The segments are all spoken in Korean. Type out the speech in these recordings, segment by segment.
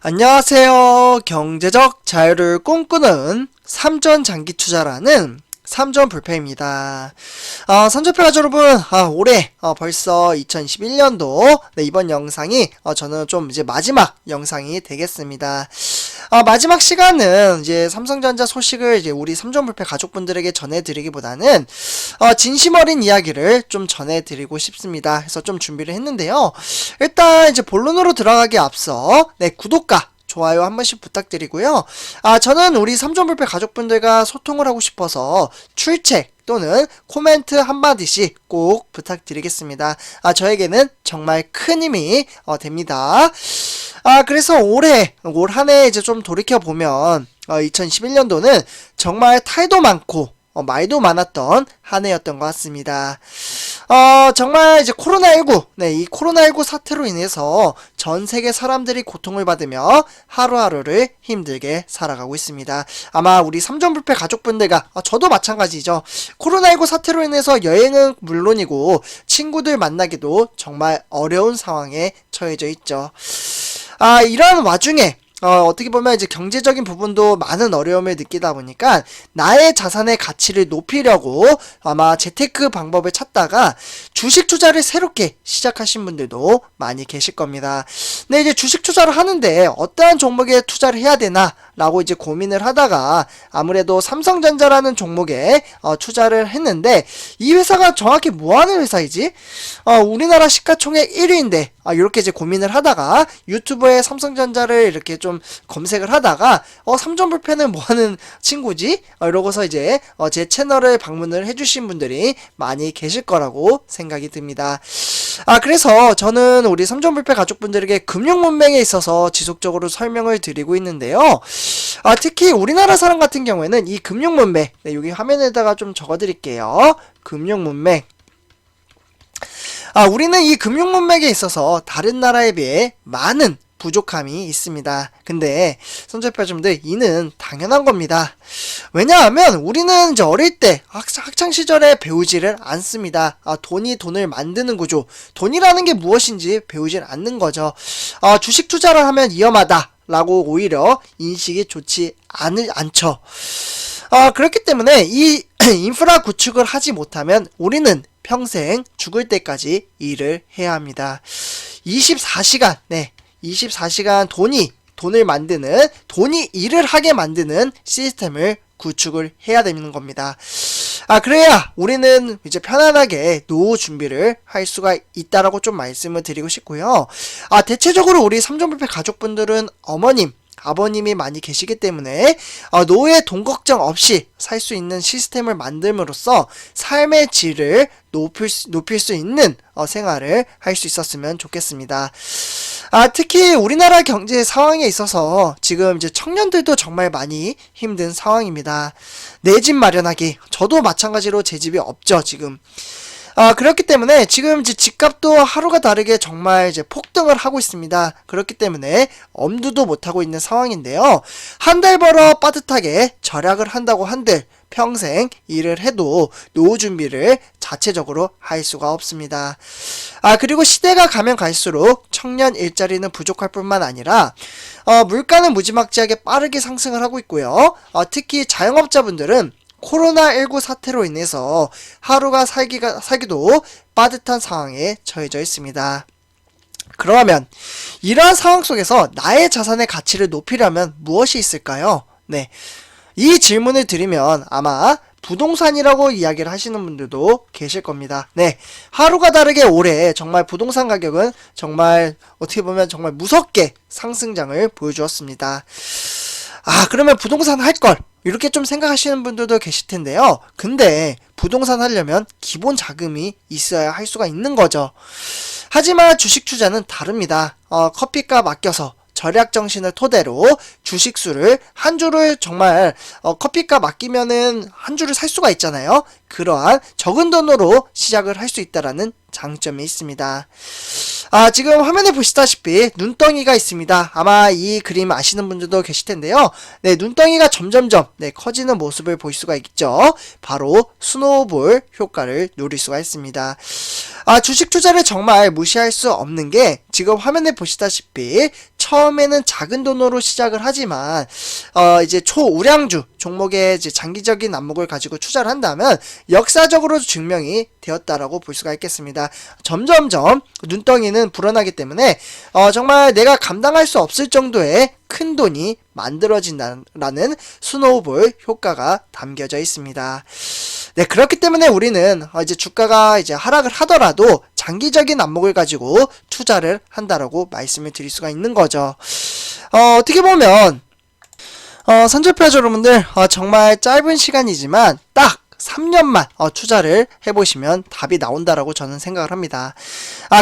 안녕하세요. 경제적 자유를 꿈꾸는 삼전장기투자라는 삼전불패입니다. 삼전불패 가족 여러분, 올해 벌써 2021년도 이번 영상이 저는 좀 이제 마지막 영상이 되겠습니다. 마지막 시간은 이제 삼성전자 소식을 이제 우리 삼전불패 가족분들에게 전해드리기보다는 진심 어린 이야기를 좀 전해드리고 싶습니다. 해서 좀 준비를 했는데요. 일단 이제 본론으로 들어가기 앞서 구독과 좋아요 한 번씩 부탁드리고요. 저는 우리 삼전불패 가족분들과 소통을 하고 싶어서 출첵 또는 코멘트 한마디씩 꼭 부탁드리겠습니다. 저에게는 정말 큰 힘이 됩니다. 그래서 올 한 해 이제 좀 돌이켜보면 2021년도는 정말 탈도 많고 말도 많았던 한 해였던 것 같습니다. 정말 이제 코로나19, 이 코로나19 사태로 인해서 전 세계 사람들이 고통을 받으며 하루하루를 힘들게 살아가고 있습니다. 아마 우리 삼전불패 가족분들과 저도 마찬가지죠. 코로나19 사태로 인해서 여행은 물론이고 친구들 만나기도 정말 어려운 상황에 처해져 있죠. 이런 와중에 어떻게 보면 이제 경제적인 부분도 많은 어려움을 느끼다 보니까 나의 자산의 가치를 높이려고 아마 재테크 방법을 찾다가 주식 투자를 새롭게 시작하신 분들도 많이 계실 겁니다. 근데 이제 주식 투자를 하는데 어떠한 종목에 투자를 해야 되나 라고 이제 고민을 하다가 아무래도 삼성전자라는 종목에 투자를 했는데, 이 회사가 정확히 뭐 하는 회사이지? 우리나라 시가총액 1위인데 이렇게 이제 고민을 하다가 유튜브에 삼성전자를 이렇게 좀 검색을 하다가 삼전불패는 뭐 하는 친구지? 이러고서 이제 제 채널을 방문을 해주신 분들이 많이 계실 거라고 생각이 듭니다. 그래서 저는 우리 삼전불패 가족분들에게 금융문맹에 있어서 지속적으로 설명을 드리고 있는데요. 특히 우리나라 사람 같은 경우에는 이 금융문맹, 여기 화면에다가 좀 적어드릴게요. 금융문맹. 우리는 이 금융문맥에 있어서 다른 나라에 비해 많은 부족함이 있습니다. 근데 선전표님들 이는 당연한 겁니다. 왜냐하면 우리는 이제 어릴 때 학창 시절에 배우지를 않습니다. 돈을 만드는 구조, 돈이라는 게 무엇인지 배우질 않는 거죠. 주식 투자를 하면 위험하다 라고 오히려 인식이 좋지 않죠. 그렇기 때문에 이 인프라 구축을 하지 못하면 우리는 평생 죽을 때까지 일을 해야 합니다. 24시간, 24시간 돈을 만드는, 돈이 일을 하게 만드는 시스템을 구축을 해야 되는 겁니다. 그래야 우리는 이제 편안하게 노후 준비를 할 수가 있다라고 좀 말씀을 드리고 싶고요. 대체적으로 우리 삼전불패 가족분들은 어머님, 아버님이 많이 계시기 때문에 노후에 돈 걱정 없이 살 수 있는 시스템을 만듦으로써 삶의 질을 높일 수 있는 생활을 할 수 있었으면 좋겠습니다. 특히 우리나라 경제 상황에 있어서 지금 이제 청년들도 정말 많이 힘든 상황입니다. 내 집 마련하기, 저도 마찬가지로 제 집이 없죠, 지금. 그렇기 때문에 지금 이제 집값도 하루가 다르게 정말 이제 폭등을 하고 있습니다. 그렇기 때문에 엄두도 못하고 있는 상황인데요. 한 달 벌어 빠듯하게 절약을 한다고 한들 평생 일을 해도 노후 준비를 자체적으로 할 수가 없습니다. 그리고 시대가 가면 갈수록 청년 일자리는 부족할 뿐만 아니라 물가는 무지막지하게 빠르게 상승을 하고 있고요. 특히 자영업자분들은 코로나19 사태로 인해서 하루가 살기도 빠듯한 상황에 처해져 있습니다. 그러면 이러한 상황 속에서 나의 자산의 가치를 높이려면 무엇이 있을까요? 이 질문을 드리면 아마 부동산이라고 이야기를 하시는 분들도 계실 겁니다. 하루가 다르게 올해 정말 부동산 가격은 정말 어떻게 보면 정말 무섭게 상승장을 보여주었습니다. 그러면 부동산 할 걸, 이렇게 좀 생각하시는 분들도 계실 텐데요. 근데 부동산 하려면 기본 자금이 있어야 할 수가 있는 거죠. 하지만 주식 투자는 다릅니다. 커피값 아껴서 절약 정신을 토대로 주식수를 한 주를 정말 커피값 아끼면은 한 주를 살 수가 있잖아요. 그러한 적은 돈으로 시작을 할 수 있다라는 장점이 있습니다. 지금 화면에 보시다시피 눈덩이가 있습니다. 아마 이 그림 아시는 분들도 계실 텐데요. 네, 눈덩이가 점점점 커지는 모습을 볼 수가 있죠. 바로 스노우볼 효과를 누릴 수가 있습니다. 주식 투자를 정말 무시할 수 없는 게 지금 화면에 보시다시피 처음에는 작은 돈으로 시작을 하지만 이제 초우량주 종목의 이제 장기적인 안목을 가지고 투자를 한다면 역사적으로 증명이 되었다라고 볼 수가 있겠습니다. 점점점 눈덩이는 불어나기 때문에 정말 내가 감당할 수 없을 정도의 큰 돈이 만들어진다라는 스노우볼 효과가 담겨져 있습니다. 네, 그렇기 때문에 우리는 이제 주가가 이제 하락을 하더라도 장기적인 안목을 가지고 투자를 한다라고 말씀을 드릴 수가 있는 거죠. 어떻게 보면 선조표자 여러분들 정말 짧은 시간이지만 딱 3년만 투자를 해보시면 답이 나온다라고 저는 생각을 합니다.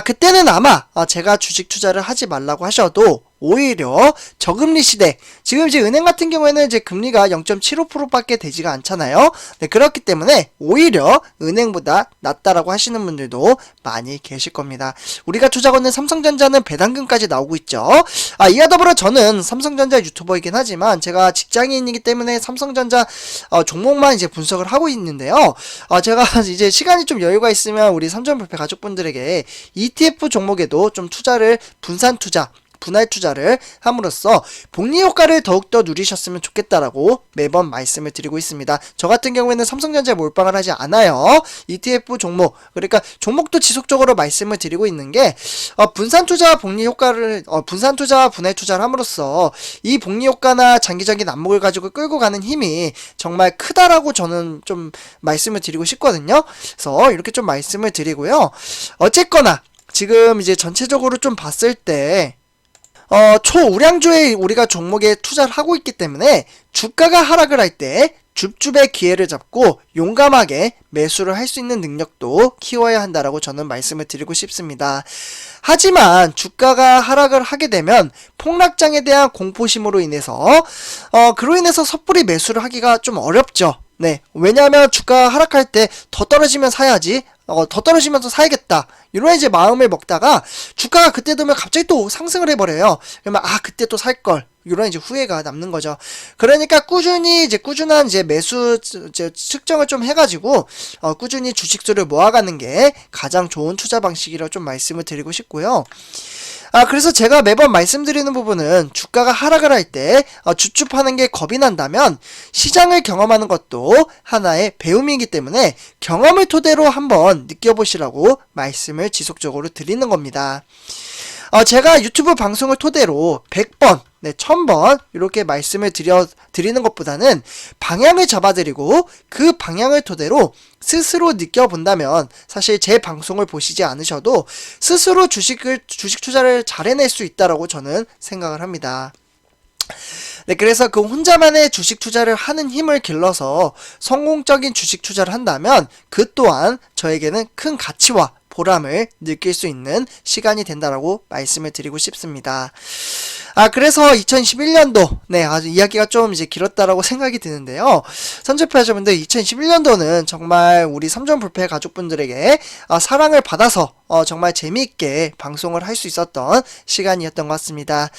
그때는 아마 제가 주식 투자를 하지 말라고 하셔도 오히려 저금리 시대, 지금 이제 은행 같은 경우에는 이제 금리가 0.75%밖에 되지가 않잖아요. 네, 그렇기 때문에 오히려 은행보다 낫다라고 하시는 분들도 많이 계실 겁니다. 우리가 투자하는 삼성전자는 배당금까지 나오고 있죠. 이와 더불어 저는 삼성전자 유튜버이긴 하지만 제가 직장인이기 때문에 삼성전자 종목만 이제 분석을 하고 있는데요. 제가 이제 시간이 좀 여유가 있으면 우리 삼천불패 가족분들에게 ETF 종목에도 좀 투자를 분할 투자를 함으로써 복리 효과를 더욱더 누리셨으면 좋겠다라고 매번 말씀을 드리고 있습니다. 저 같은 경우에는 삼성전자에 몰빵을 하지 않아요. ETF 종목, 그러니까 종목도 지속적으로 말씀을 드리고 있는 게 분산 투자와 복리 효과를 분산 투자와 분할 투자를 함으로써 이 복리 효과나 장기적인 안목을 가지고 끌고 가는 힘이 정말 크다라고 저는 좀 말씀을 드리고 싶거든요. 그래서 이렇게 좀 말씀을 드리고요. 어쨌거나 지금 이제 전체적으로 좀 봤을 때 초우량주에 우리가 종목에 투자를 하고 있기 때문에 주가가 하락을 할 때 줍줍의 기회를 잡고 용감하게 매수를 할 수 있는 능력도 키워야 한다라고 저는 말씀을 드리고 싶습니다. 하지만 주가가 하락을 하게 되면 폭락장에 대한 공포심으로 인해서 그로 인해서 섣불리 매수를 하기가 좀 어렵죠. 네, 왜냐하면 주가가 하락할 때 더 떨어지면 사야지, 더 떨어지면서 사야겠다, 이런 이제 마음을 먹다가 주가가 그때 되면 갑자기 또 상승을 해버려요. 그러면 그때 또 살걸, 이런 이제 후회가 남는 거죠. 그러니까 꾸준한 이제 매수 이제 측정을 좀 해가지고 꾸준히 주식수를 모아가는 게 가장 좋은 투자 방식이라고 좀 말씀을 드리고 싶고요. 그래서 제가 매번 말씀드리는 부분은 주가가 하락을 할 때 주춤하는 게 겁이 난다면 시장을 경험하는 것도 하나의 배움이기 때문에 경험을 토대로 한번 느껴보시라고 말씀을 지속적으로 드리는 겁니다. 제가 유튜브 방송을 토대로 100번, 1000번 이렇게 말씀을 드리는 것보다는 방향을 잡아드리고 그 방향을 토대로 스스로 느껴본다면 사실 제 방송을 보시지 않으셔도 스스로 주식 투자를 잘 해낼 수 있다라고 저는 생각을 합니다. 네, 그래서 그 혼자만의 주식 투자를 하는 힘을 길러서 성공적인 주식 투자를 한다면 그 또한 저에게는 큰 가치와 보람을 느낄 수 있는 시간이 된다라고 말씀을 드리고 싶습니다. 그래서 2011년도, 아주 이야기가 좀 이제 길었다라고 생각이 드는데요. 선조표자분들 2011년도는 정말 우리 삼전불패 가족분들에게 사랑을 받아서 정말 재미있게 방송을 할 수 있었던 시간이었던 것 같습니다.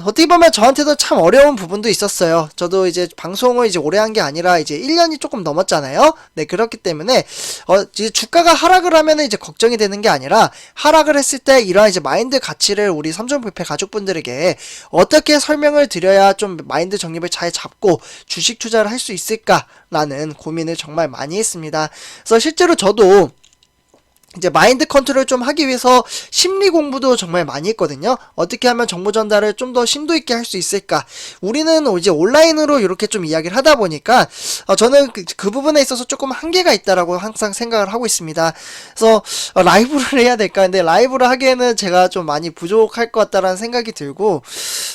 어떻게 보면 저한테도 참 어려운 부분도 있었어요. 저도 이제 방송을 이제 오래 한 게 아니라 이제 1년이 조금 넘었잖아요. 네, 그렇기 때문에 이제 주가가 하락을 하면 이제 걱정이 되는 게 아니라 하락을 했을 때 이러한 이제 마인드 가치를 우리 삼전불패 가족분들에게 어떻게 설명을 드려야 좀 마인드 정립을 잘 잡고 주식 투자를 할 수 있을까라는 고민을 정말 많이 했습니다. 그래서 실제로 저도 이제 마인드 컨트롤 좀 하기 위해서 심리 공부도 정말 많이 했거든요. 어떻게 하면 정보 전달을 좀 더 심도 있게 할 수 있을까? 우리는 이제 온라인으로 이렇게 좀 이야기를 하다 보니까 저는 그 부분에 있어서 조금 한계가 있다라고 항상 생각을 하고 있습니다. 그래서 라이브를 해야 될까? 근데 라이브를 하기에는 제가 좀 많이 부족할 것 같다라는 생각이 들고,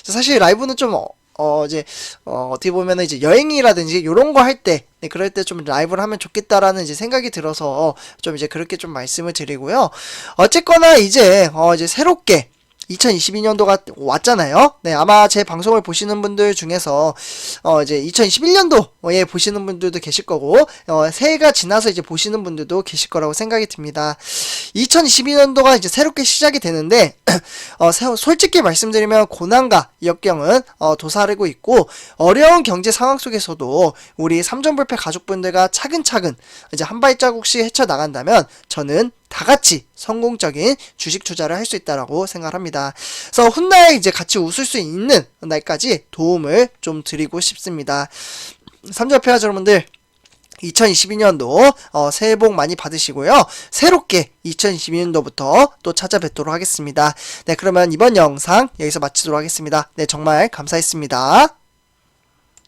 사실 라이브는 좀 어떻게 보면은 이제 여행이라든지 요런 거 할 때, 그럴 때 좀 라이브를 하면 좋겠다라는 이제 생각이 들어서 좀 이제 그렇게 좀 말씀을 드리고요. 어쨌거나 이제 새롭게 2022년도가 왔잖아요. 네, 아마 제 방송을 보시는 분들 중에서 이제 2021년도에 보시는 분들도 계실 거고 새해가 지나서 이제 보시는 분들도 계실 거라고 생각이 듭니다. 2022년도가 이제 새롭게 시작이 되는데 솔직히 말씀드리면 고난과 역경은 도사리고 있고 어려운 경제 상황 속에서도 우리 삼전불패 가족분들과 차근차근 이제 한 발자국씩 헤쳐나간다면 저는 다 같이 성공적인 주식 투자를 할 수 있다라고 생각합니다. 그래서 훗날 이제 같이 웃을 수 있는 날까지 도움을 좀 드리고 싶습니다. 삼전패 여러분들 2022년도 새해 복 많이 받으시고요. 새롭게 2022년도부터 또 찾아뵙도록 하겠습니다. 네, 그러면 이번 영상 여기서 마치도록 하겠습니다. 네, 정말 감사했습니다.